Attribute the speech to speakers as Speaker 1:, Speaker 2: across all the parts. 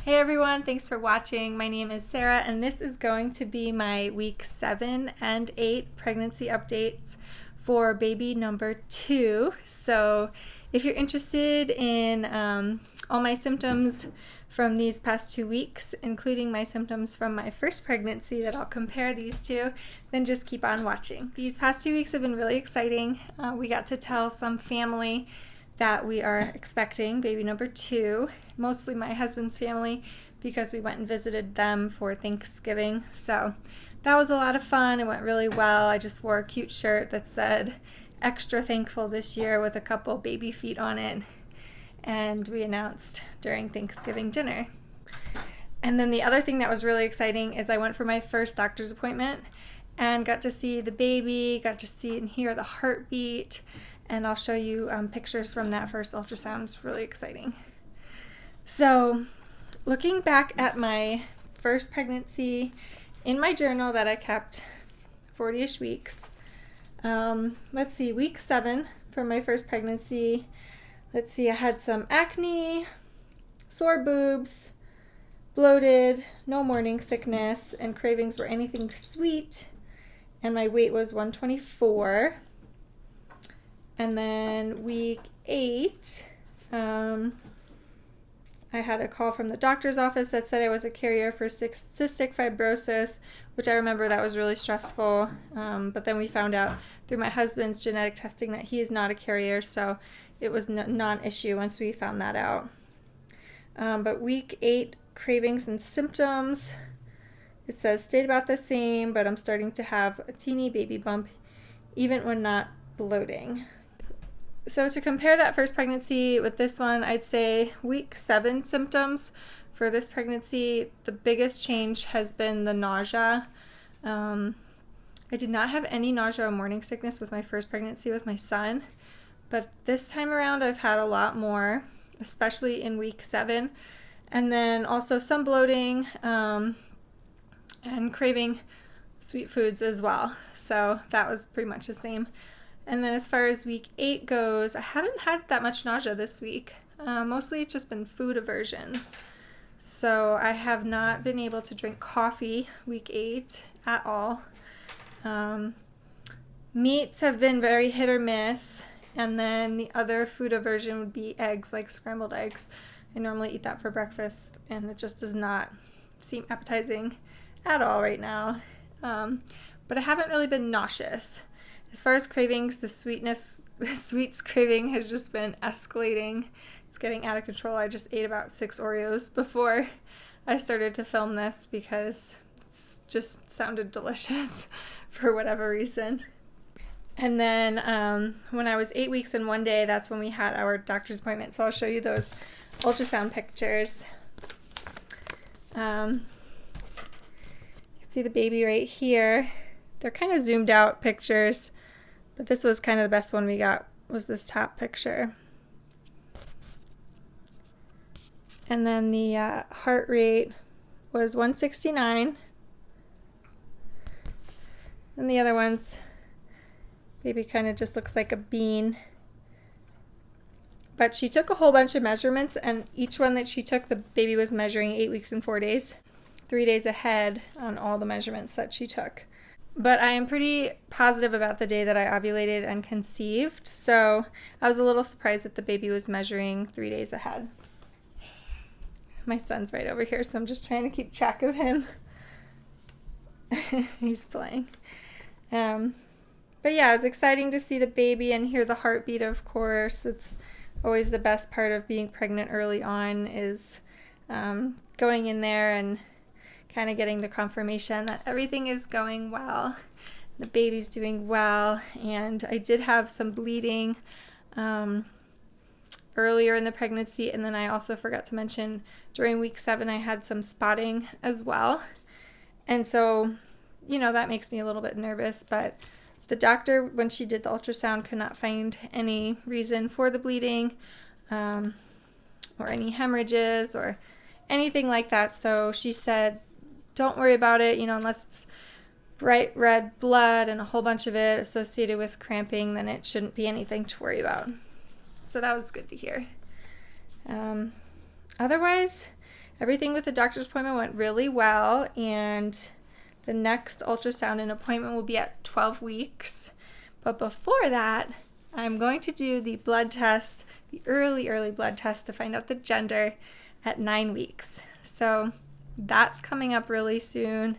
Speaker 1: Hey everyone, thanks for watching. My name is Sarah and this is going to be my week 7 and 8 pregnancy updates for baby number 2. So if you're interested in all my symptoms from these past 2 weeks, including my symptoms from my first pregnancy that I'll compare these to, then just keep on watching. These past 2 weeks have been really exciting. We got to tell some family that we are expecting baby number 2, mostly my husband's family because we went and visited them for Thanksgiving. So that was a lot of fun. It went really well. I just wore a cute shirt that said extra thankful this year with a couple baby feet on it, and we announced during Thanksgiving dinner. And then the other thing that was really exciting is I went for my first doctor's appointment and got to see the baby, got to see and hear the heartbeat. And I'll show you pictures from that first ultrasound. It's really exciting. So looking back at my first pregnancy in my journal that I kept 40-ish weeks, let's see, week 7 for my first pregnancy. Let's see, I had some acne, sore boobs, bloated, no morning sickness, and cravings were anything sweet, and my weight was 124. And then week 8, I had a call from the doctor's office that said I was a carrier for cystic fibrosis, which I remember that was really stressful. But then we found out through my husband's genetic testing that he is not a carrier, so it was non-issue once we found that out. But week 8, cravings and symptoms, it says stayed about the same, but I'm starting to have a teeny baby bump even when not bloating. So to compare that first pregnancy with this one, I'd say week 7 symptoms for this pregnancy, the biggest change has been the nausea. I did not have any nausea or morning sickness with my first pregnancy with my son, but this time around I've had a lot more, especially in week 7. And then also some bloating and craving sweet foods as well. So that was pretty much the same. And then as far as week 8 goes, I haven't had that much nausea this week. Mostly it's just been food aversions. So I have not been able to drink coffee week 8 at all. Meats have been very hit or miss. And then the other food aversion would be eggs, like scrambled eggs. I normally eat that for breakfast, and it just does not seem appetizing at all right now. But I haven't really been nauseous. As far as cravings, the sweets craving has just been escalating. It's getting out of control. I just ate about 6 Oreos before I started to film this because it just sounded delicious for whatever reason. And then when I was 8 weeks and 1 day, that's when we had our doctor's appointment. So I'll show you those ultrasound pictures. You can see the baby right here. They're kind of zoomed out pictures, but this was kind of the best one we got, was this top picture. And then the heart rate was 169. And the other ones, baby kind of just looks like a bean. But she took a whole bunch of measurements, and each one that she took, the baby was measuring 8 weeks and 4 days, 3 days ahead on all the measurements that she took. But I am pretty positive about the day that I ovulated and conceived, so I was a little surprised that the baby was measuring 3 days ahead. My son's right over here, so I'm just trying to keep track of him. He's playing. But yeah, it was exciting to see the baby and hear the heartbeat, of course. It's always the best part of being pregnant early on is going in there and kind of getting the confirmation that everything is going well, the baby's doing well. And I did have some bleeding earlier in the pregnancy, and then I also forgot to mention during week 7 I had some spotting as well. And so, you know, that makes me a little bit nervous, but the doctor, when she did the ultrasound, could not find any reason for the bleeding or any hemorrhages or anything like that. So she said, don't worry about it, you know, unless it's bright red blood and a whole bunch of it associated with cramping, then it shouldn't be anything to worry about. So that was good to hear. Otherwise, everything with the doctor's appointment went really well, and the next ultrasound and appointment will be at 12 weeks. But before that, I'm going to do the blood test, the early blood test to find out the gender at 9 weeks. So that's coming up really soon,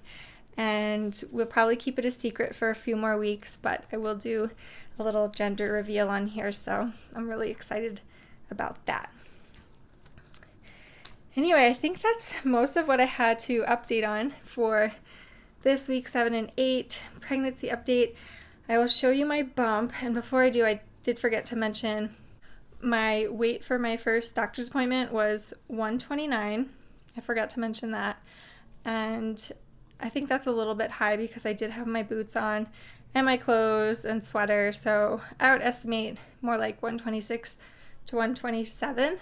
Speaker 1: and we'll probably keep it a secret for a few more weeks, but I will do a little gender reveal on here, so I'm really excited about that. Anyway, I think that's most of what I had to update on for this week 7 and 8 pregnancy update. I will show you my bump, and before I do, I did forget to mention my weight for my first doctor's appointment was 129. I forgot to mention that, and I think that's a little bit high because I did have my boots on and my clothes and sweater, so I would estimate more like 126 to 127.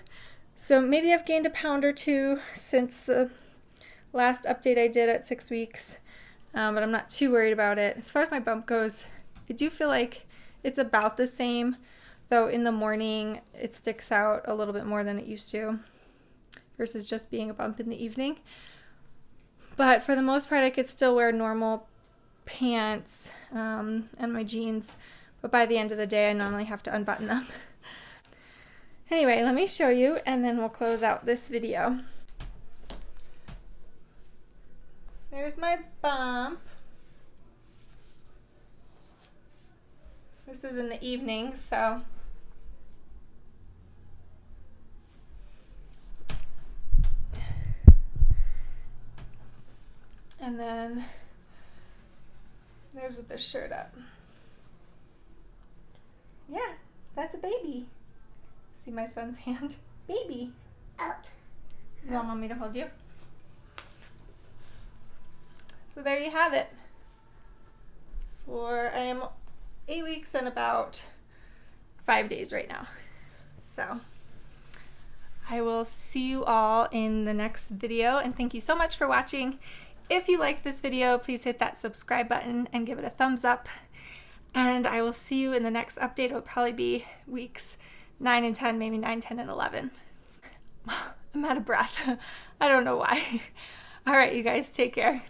Speaker 1: So maybe I've gained a pound or two since the last update I did at 6 weeks, but I'm not too worried about it. As far as my bump goes, I do feel like it's about the same, though in the morning it sticks out a little bit more than it used to versus just being a bump in the evening. But for the most part, I could still wear normal pants and my jeans, but by the end of the day, I normally have to unbutton them. Anyway, let me show you, and then we'll close out this video. There's my bump. This is in the evening, so and then there's with the shirt up. Yeah, that's a baby. See my son's hand? Baby. Out. You want me to hold you? So there you have it. I am 8 weeks and about 5 days right now. So I will see you all in the next video, and thank you so much for watching. If you liked this video, please hit that subscribe button and give it a thumbs up. And I will see you in the next update. It'll probably be weeks 9 and 10, maybe 9, 10, and 11. I'm out of breath. I don't know why. All right, you guys, take care.